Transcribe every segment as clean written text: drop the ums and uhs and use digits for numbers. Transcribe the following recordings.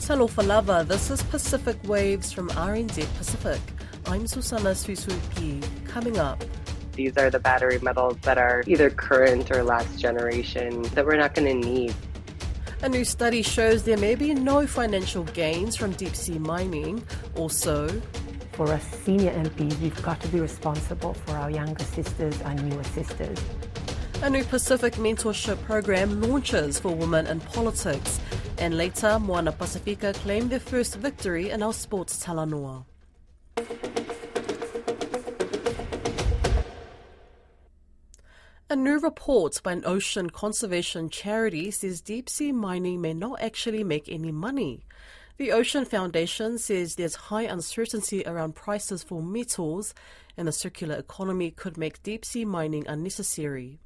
Talofa lava, this is Pacific Waves from RNZ Pacific. I'm Susana Suisupi. Coming up. These are the battery metals that are either current or last generation that we're not going to need. A new study shows there may be no financial gains from deep-sea mining. Also, for us senior MPs, we've got to be responsible for our younger sisters, our newer sisters. A new Pacific mentorship program launches for women in politics. And later, Moana Pasifika claimed their first victory in our sports talanoa. A new report by an ocean conservation charity says deep-sea mining may not actually make any money. The Ocean Foundation says there's high uncertainty around prices for metals, and the circular economy could make deep-sea mining unnecessary.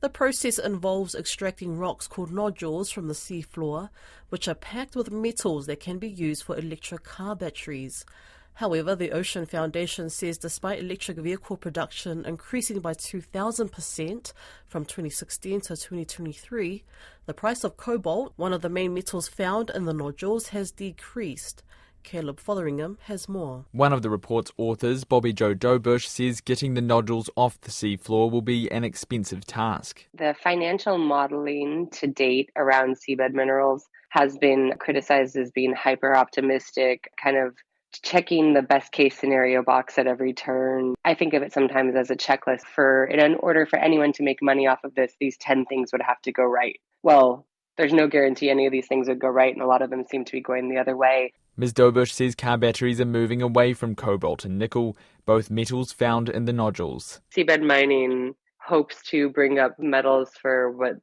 The process involves extracting rocks called nodules from the seafloor, which are packed with metals that can be used for electric car batteries. However, the Ocean Foundation says despite electric vehicle production increasing by 2,000% from 2016 to 2023, the price of cobalt, one of the main metals found in the nodules, has decreased. Caleb Fotheringham has more. One of the report's authors, Bobby Joe Dobush, says getting the nodules off the seafloor will be an expensive task. The financial modeling to date around seabed minerals has been criticized as being hyper-optimistic, kind of checking the best case scenario box at every turn. I think of it sometimes as a checklist in order for anyone to make money off of this, these 10 things would have to go right. Well, there's no guarantee any of these things would go right, and a lot of them seem to be going the other way. Ms. Dobush says car batteries are moving away from cobalt and nickel, both metals found in the nodules. Seabed mining hopes to bring up metals for what,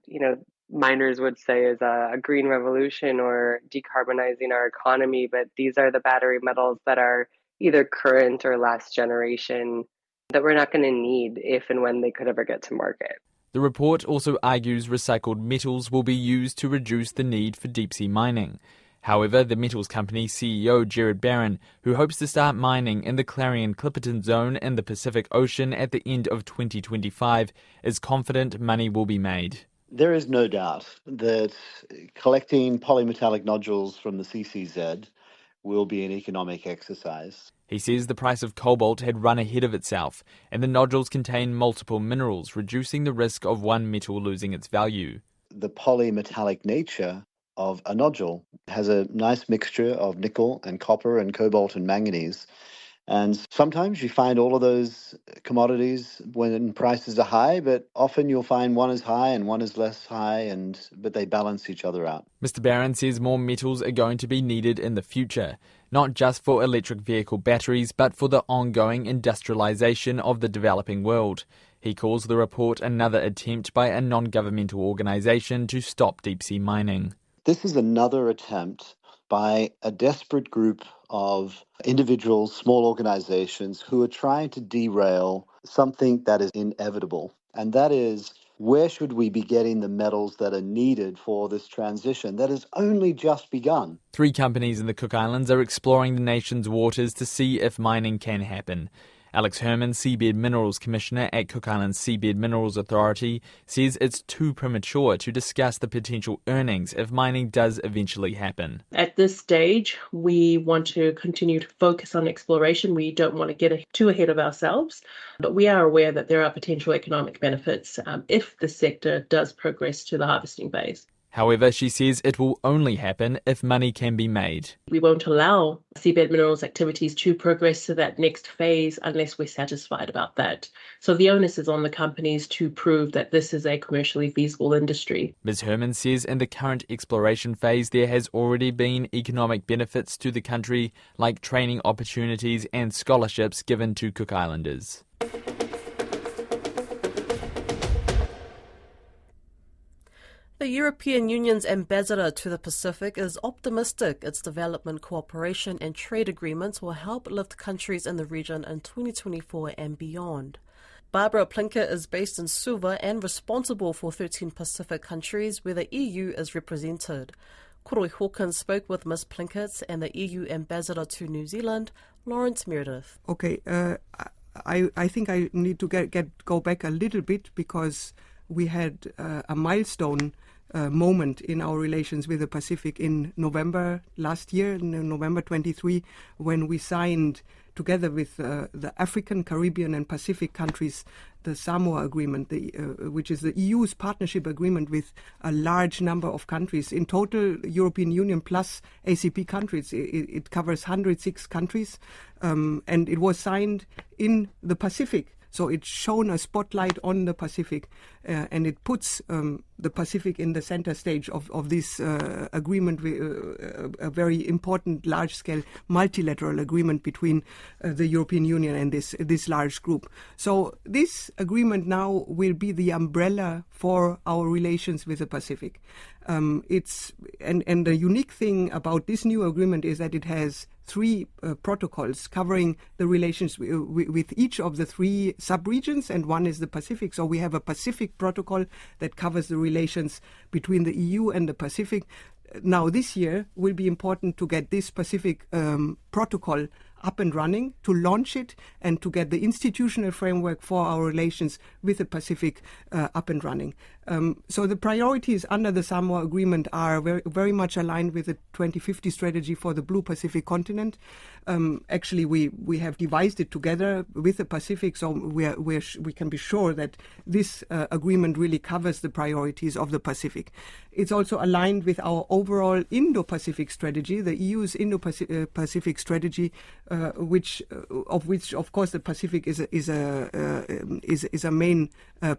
miners would say is a green revolution or decarbonizing our economy, but these are the battery metals that are either current or last generation that we're not going to need if and when they could ever get to market. The report also argues recycled metals will be used to reduce the need for deep-sea mining. However, the metals company CEO Jared Barron, who hopes to start mining in the Clarion-Clipperton zone in the Pacific Ocean at the end of 2025, is confident money will be made. There is no doubt that collecting polymetallic nodules from the CCZ will be an economic exercise. He says the price of cobalt had run ahead of itself, and the nodules contain multiple minerals, reducing the risk of one metal losing its value. The polymetallic nature of a nodule has a nice mixture of nickel and copper and cobalt and manganese. And sometimes you find all of those commodities when prices are high, but often you'll find one is high and one is less high, but they balance each other out. Mr. Barron says more metals are going to be needed in the future, not just for electric vehicle batteries, but for the ongoing industrialization of the developing world. He calls the report another attempt by a non-governmental organization to stop deep-sea mining. This is another attempt by a desperate group of individuals, small organizations who are trying to derail something that is inevitable. And that is, where should we be getting the metals that are needed for this transition that has only just begun? 3 companies in the Cook Islands are exploring the nation's waters to see if mining can happen. Alex Herman, Seabed Minerals Commissioner at Cook Islands Seabed Minerals Authority, says it's too premature to discuss the potential earnings if mining does eventually happen. At this stage, we want to continue to focus on exploration. We don't want to get too ahead of ourselves, but we are aware that there are potential economic benefits if the sector does progress to the harvesting phase. However, she says it will only happen if money can be made. We won't allow seabed minerals activities to progress to that next phase unless we're satisfied about that. So the onus is on the companies to prove that this is a commercially feasible industry. Ms. Herman says in the current exploration phase there has already been economic benefits to the country, like training opportunities and scholarships given to Cook Islanders. The European Union's ambassador to the Pacific is optimistic its development cooperation and trade agreements will help lift countries in the region in 2024 and beyond. Barbara Plinkett is based in Suva and responsible for 13 Pacific countries where the EU is represented. Koroi Hawkins spoke with Ms. Plinkett and the EU ambassador to New Zealand, Lawrence Meredith. Okay, I think I need to go back a little bit because we had a milestone moment in our relations with the Pacific in November last year, in November 23, when we signed together with the African, Caribbean and Pacific countries the Samoa Agreement, which is the EU's partnership agreement with a large number of countries. In total, European Union plus ACP countries, it covers 106 countries, and it was signed in the Pacific. So it's shown a spotlight on the Pacific, and it puts the Pacific in the center stage of this agreement, a very important large-scale multilateral agreement between the European Union and this large group. So this agreement now will be the umbrella for our relations with the Pacific. And the unique thing about this new agreement is that it has 3 protocols covering the relations with each of the 3 subregions, and one is the Pacific. So we have a Pacific protocol that covers the relations between the EU and the Pacific. Now, this year will be important to get this Pacific protocol up and running, to launch it, and to get the institutional framework for our relations with the Pacific up and running. So the priorities under the Samoa Agreement are very, very much aligned with the 2050 strategy for the Blue Pacific continent. Actually, we have devised it together with the Pacific, so we can be sure that this agreement really covers the priorities of the Pacific. It's also aligned with our overall Indo-Pacific strategy, the EU's Indo-Pacific strategy, which of course the Pacific is a main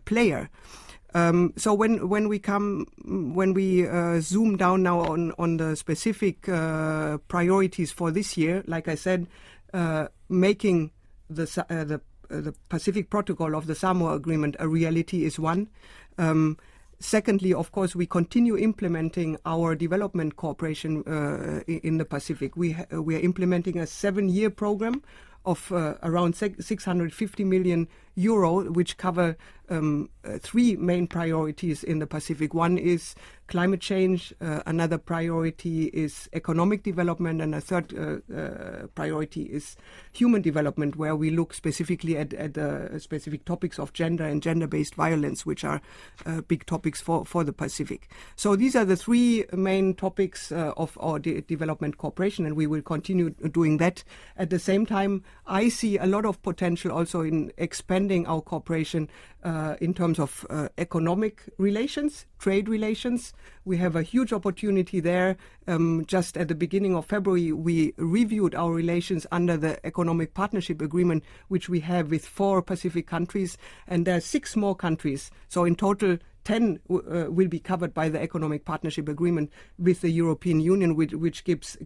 player. So when we zoom down now on the specific priorities for this year, like I said, making the Pacific Protocol of the Samoa Agreement a reality is one. Secondly, of course, we continue implementing our development cooperation in the Pacific. We are implementing a 7-year program of around 650 million euro, which cover 3 main priorities in the Pacific. One is climate change, another priority is economic development, and a third priority is human development, where we look specifically at the specific topics of gender and gender-based violence, which are big topics for the Pacific. So these are the 3 main topics of our development cooperation, and we will continue doing that. At the same time, I see a lot of potential also in expanding our cooperation in terms of economic relations, trade relations. We have a huge opportunity there. Just at the beginning of February, we reviewed our relations under the Economic Partnership Agreement, which we have with 4 Pacific countries, and there are 6 more countries. So in total, 10 will be covered by the Economic Partnership Agreement with the European Union, which gives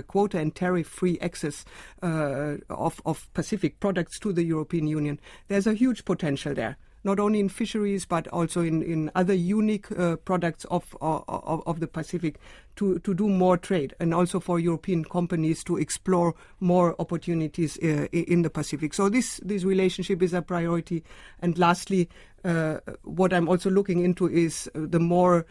quota and tariff-free access of Pacific products to the European Union. There's a huge potential there, not only in fisheries but also in other unique products of the Pacific to do more trade, and also for European companies to explore more opportunities in the Pacific. So this relationship is a priority. And lastly, what I'm also looking into is the more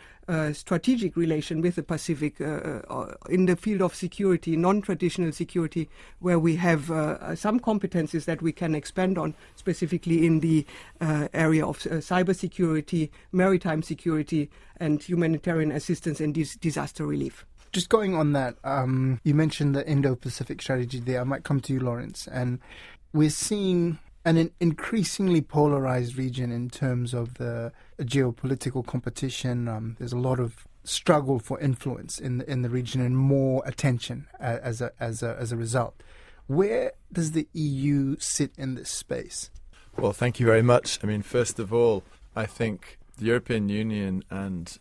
strategic relation with the Pacific in the field of security, non-traditional security, where we have some competencies that we can expand on, specifically in the area of cybersecurity, maritime security, and humanitarian assistance and disaster relief. Just going on that, you mentioned the Indo-Pacific strategy there. I might come to you, Lawrence. And we're seeing an increasingly polarized region in terms of the geopolitical competition. There's a lot of struggle for influence in the region, and more attention as a result. Where does the EU sit in this space? Well, thank you very much. I mean, first of all, I think the European Union and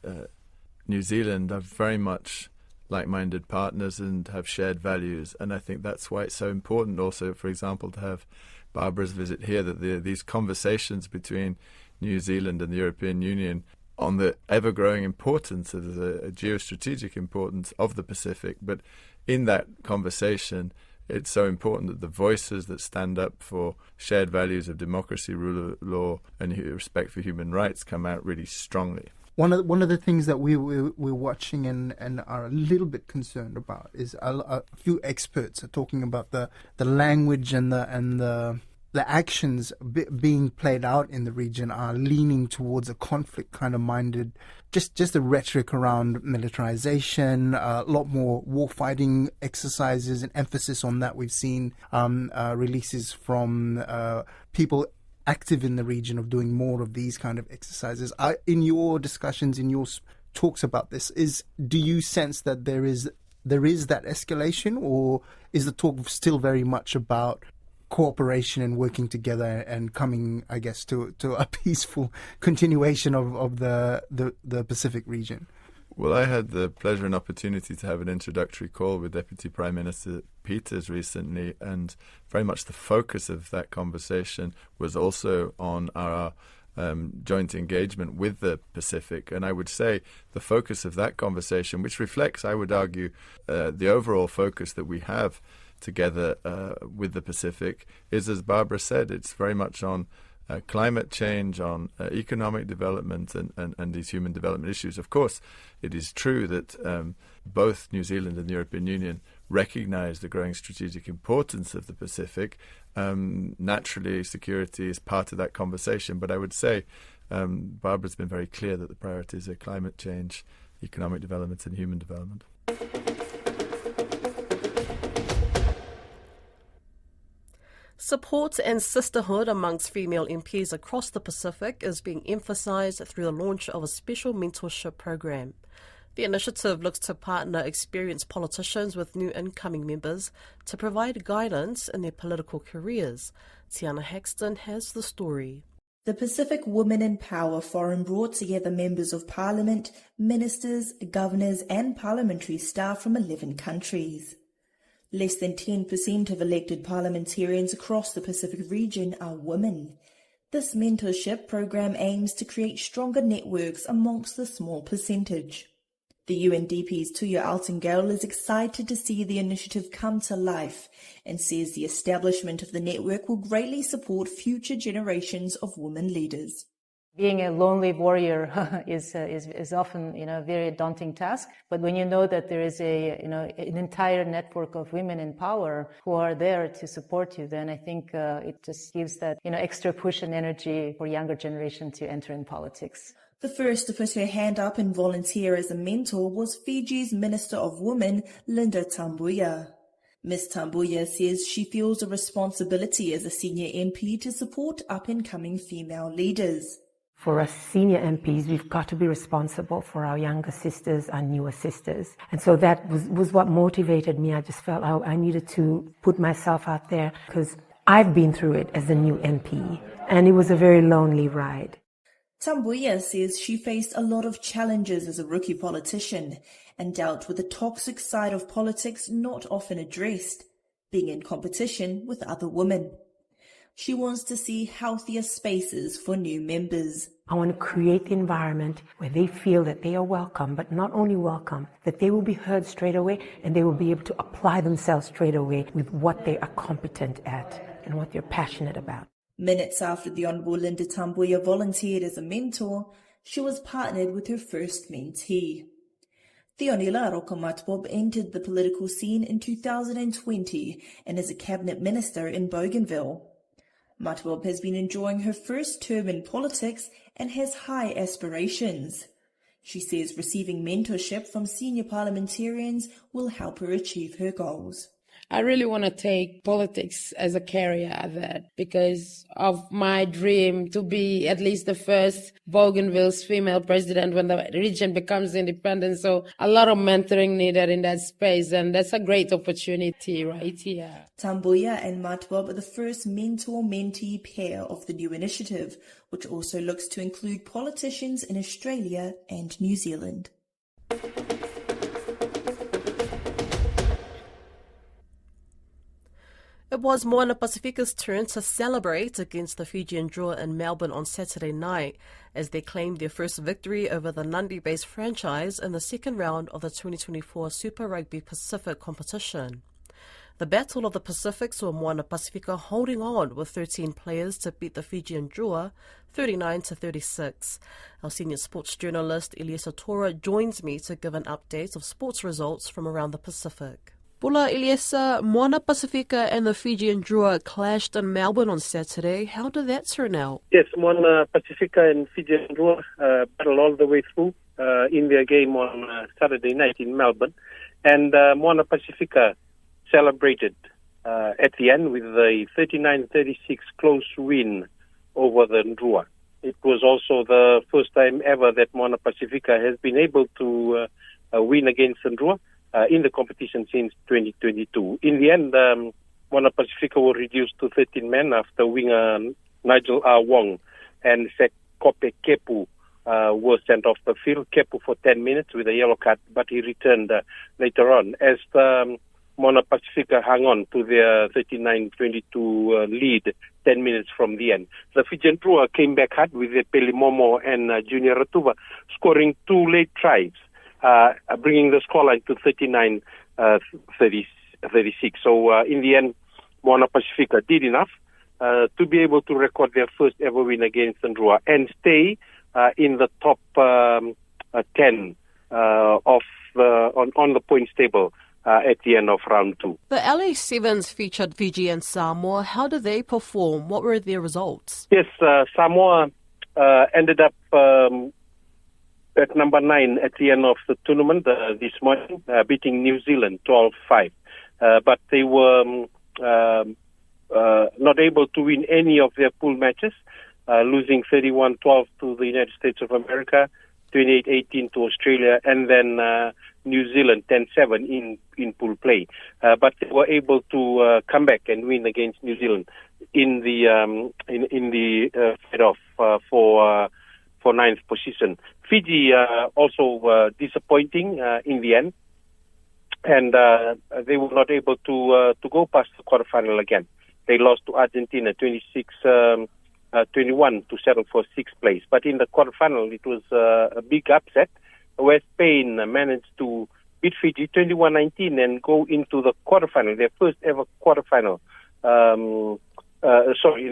New Zealand are very much like-minded partners and have shared values, and I think that's why it's so important also, for example, to have Barbara's visit here, that these conversations between New Zealand and the European Union on the ever-growing importance of the geostrategic importance of the Pacific. But in that conversation, it's so important that the voices that stand up for shared values of democracy, rule of law, and respect for human rights come out really strongly. One of the things that we're watching and are a little bit concerned about is a few experts are talking about the language and the the actions being played out in the region are leaning towards a conflict kind of minded, just the rhetoric around militarization, a lot more war fighting exercises and emphasis on that. We've seen releases from people active in the region of doing more of these kind of exercises. In your discussions, in your talks about this, do you sense that there is that escalation, or is the talk still very much about cooperation and working together and coming, I guess, to a peaceful continuation of the Pacific region? Well, I had the pleasure and opportunity to have an introductory call with Deputy Prime Minister Peters recently, and very much the focus of that conversation was also on our joint engagement with the Pacific. And I would say the focus of that conversation, which reflects, I would argue, the overall focus that we have together with the Pacific, is, as Barbara said, it's very much on climate change, on economic development and these human development issues. Of course, it is true that both New Zealand and the European Union recognize the growing strategic importance of the Pacific. Naturally, security is part of that conversation, but I would say Barbara's been very clear that the priorities are climate change, economic development and human development. Support and sisterhood amongst female MPs across the Pacific is being emphasised through the launch of a special mentorship program. The initiative looks to partner experienced politicians with new incoming members to provide guidance in their political careers. Tiana Haxton has the story. The Pacific Women in Power Forum brought together members of parliament, ministers, governors and parliamentary staff from 11 countries. Less than 10% of elected parliamentarians across the Pacific region are women. This mentorship program aims to create stronger networks amongst the small percentage. The UNDP's Tuya Altingale is excited to see the initiative come to life and says the establishment of the network will greatly support future generations of women leaders. Being a lonely warrior is often, a very daunting task. But when you know that there is an entire network of women in power who are there to support you, then I think it just gives that, extra push and energy for younger generation to enter in politics. The first to put her hand up and volunteer as a mentor was Fiji's Minister of Women, Linda Tambuya. Ms. Tambuya says she feels a responsibility as a senior MP to support up-and-coming female leaders. For us senior MPs, we've got to be responsible for our younger sisters, our newer sisters. And so that was what motivated me. I just felt I needed to put myself out there because I've been through it as a new MP, and it was a very lonely ride. Tambuya says she faced a lot of challenges as a rookie politician and dealt with the toxic side of politics not often addressed, being in competition with other women. She wants to see healthier spaces for new members. I want to create the environment where they feel that they are welcome, but not only welcome, that they will be heard straight away and they will be able to apply themselves straight away with what they are competent at and what they're passionate about. Minutes after the Honourable Linda Tambuya volunteered as a mentor, she was partnered with her first mentee. Theonila Rokomatbob entered the political scene in 2020 and is a cabinet minister in Bougainville. Matbob has been enjoying her first term in politics and has high aspirations. She says receiving mentorship from senior parliamentarians will help her achieve her goals. I really want to take politics as a career because of my dream to be at least the first Bougainville's female president when the region becomes independent. So a lot of mentoring needed in that space, and that's a great opportunity right here. Tambuya and Matbob are the first mentor-mentee pair of the new initiative, which also looks to include politicians in Australia and New Zealand. It was Moana Pasifika's turn to celebrate against the Fiji Drua in Melbourne on Saturday night as they claimed their first victory over the Nadi-based franchise in the second round of the 2024 Super Rugby Pacific competition. The Battle of the Pacific saw Moana Pasifika holding on with 13 players to beat the Fiji Drua 39-36. Our senior sports journalist Eliasa Tora joins me to give an update of sports results from around the Pacific. Bula Iliesa, Moana Pasifika and the Fijian Drua clashed in Melbourne on Saturday. How did that turn out? Yes, Moana Pasifika and Fijian Drua battled all the way through in their game on Saturday night in Melbourne. And Moana Pasifika celebrated at the end with a 39-36 close win over the Drua. It was also the first time ever that Moana Pasifika has been able to win against the Drua in the competition since 2022. In the end, Moana Pasifika were reduced to 13 men after winger Nigel R. Wong and Sekope Kepu were sent off the field. Kepu for 10 minutes with a yellow card, but he returned later on as Moana Pasifika hung on to their 39-22 lead 10 minutes from the end. The Fijian Drua came back hard with Peli Momo and Junior Ratuva scoring 2 late tries, bringing the scoreline to 39-36. So in the end, Moana Pasifika did enough to be able to record their first ever win against the Drua and stay in the top 10 on the points table at the end of round 2. The LA Sevens featured Fiji and Samoa. How did they perform? What were their results? Yes, Samoa ended up at number 9 at the end of the tournament this morning, beating New Zealand 12-5. But they were not able to win any of their pool matches, losing 31-12 to the United States of America, 28-18 to Australia, and then New Zealand 10-7 in pool play. But they were able to come back and win against New Zealand in the fight-off for 9th position. Fiji also disappointing in the end, and they were not able to go past the quarterfinal again. They lost to Argentina 26-21 to settle for 6th place. But in the quarterfinal, it was a big upset where Spain managed to beat Fiji 21-19 and go into the quarterfinal, their first ever quarterfinal. In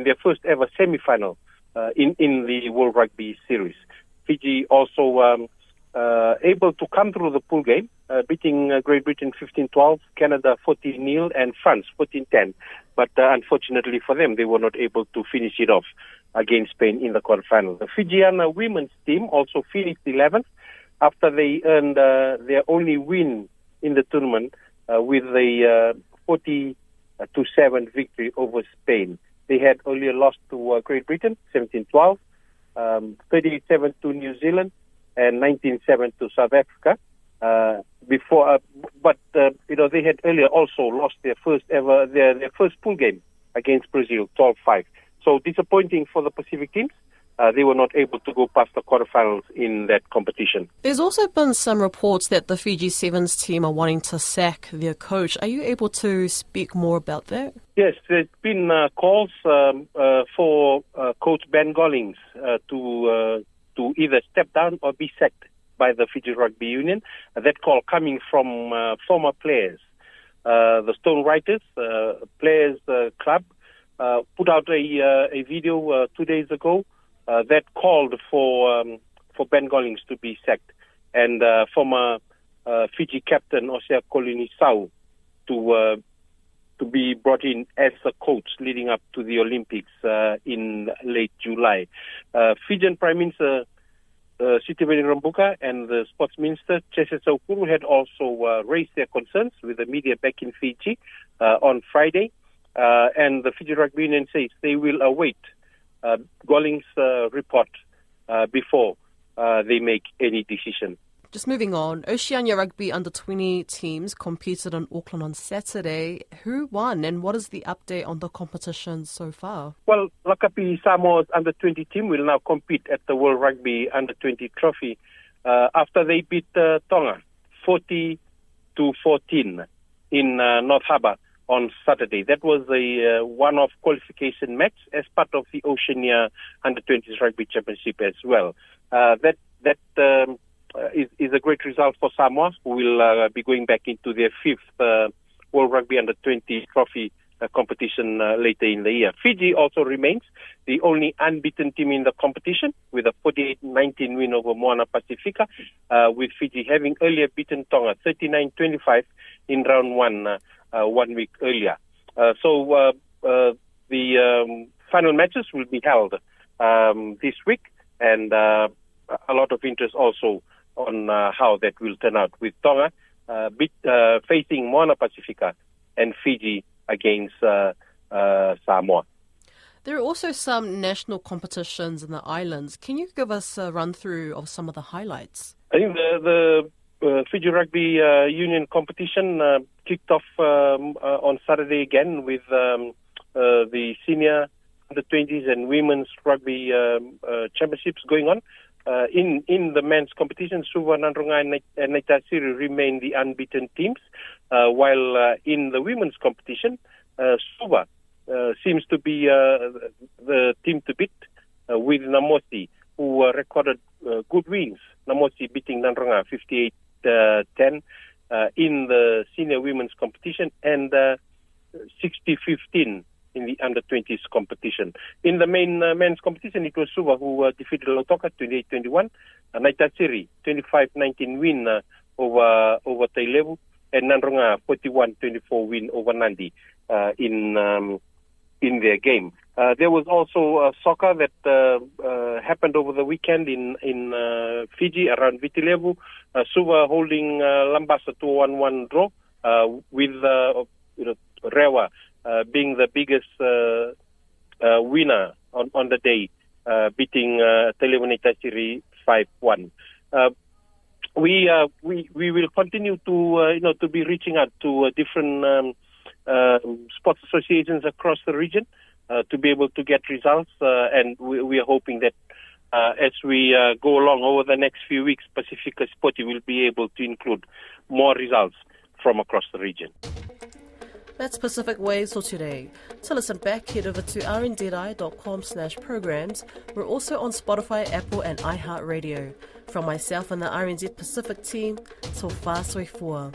their first ever semifinal in the World Rugby Series. Fiji also able to come through the pool game, beating Great Britain 15-12, Canada 14-0, and France 14-10. But unfortunately for them, they were not able to finish it off against Spain in the quarterfinal. The Fijian women's team also finished 11th after they earned their only win in the tournament with a 40-7 victory over Spain. They had earlier lost to Great Britain 17-12, 38-7 to New Zealand, and 19-7 to South Africa. They had earlier also lost their first ever their first pool game against Brazil, 12-5. So disappointing for the Pacific teams. They were not able to go past the quarterfinals in that competition. There's also been some reports that the Fiji Sevens team are wanting to sack their coach. Are you able to speak more about that? Yes, there's been calls for Coach Ben Gollings to either step down or be sacked by the Fiji Rugby Union. That call coming from former players. The Stone Writers Players Club put out a video 2 days ago that called for Ben Gollings to be sacked, and former Fiji captain Osea Kolinisau to be brought in as a coach leading up to the Olympics in late July. Fijian Prime Minister Sitiveni Rambuka and the Sports Minister Chese Saukuru had also raised their concerns with the media back in Fiji on Friday, and the Fiji Rugby Union says they will await Gollings' report before they make any decision. Just moving on, Oceania Rugby under-20 teams competed in Auckland on Saturday. Who won and what is the update on the competition so far? Well, Lakapi Samoa's under-20 team will now compete at the World Rugby under-20 trophy after they beat Tonga 40-14 in North Harbour on Saturday. That was a one-off qualification match as part of the Oceania Under-20s Rugby Championship as well. That is a great result for Samoa, who will be going back into their 5th World Rugby Under-20 trophy competition later in the year. Fiji also remains the only unbeaten team in the competition with a 48-19 win over Moana Pasifika, with Fiji having earlier beaten Tonga 39-25 in round one 1 week earlier. So the final matches will be held this week, and a lot of interest also on how that will turn out, with Tonga facing Moana Pasifika and Fiji against Samoa. There are also some national competitions in the islands. Can you give us a run-through of some of the highlights? I think the Fiji Rugby Union competition kicked off on Saturday again with the senior under-20s and women's rugby championships going on. In the men's competition, Suva, Nandronga and Naitasiri remain the unbeaten teams, while in the women's competition, Suva seems to be the team to beat, with Namosi, who recorded good wins. Namosi beating Nandronga 58-10 in the senior women's competition, and 60-15 in the under-20s competition. In the main men's competition, it was Suva who defeated Lautoka 28-21, Naitasiri 25-19 win over Tailevu, and Nandronga 41-24 win over Nandi in their game. There was also soccer that happened over the weekend in Fiji around Vitilevu. Suva holding Lambasa to 1-1 draw, with Rewa being the biggest winner on the day, beating Tailevu Naitasiri 5-1. We will continue to be reaching out to different sports associations across the region to be able to get results, and we are hoping that as we go along over the next few weeks, Pasifika Sporty will be able to include more results from across the region. That's Pacific Waves for today. To listen back, head over to rnzi.com/programs. We're also on Spotify, Apple and iHeartRadio. From myself and the RNZ Pacific team, so far, so far.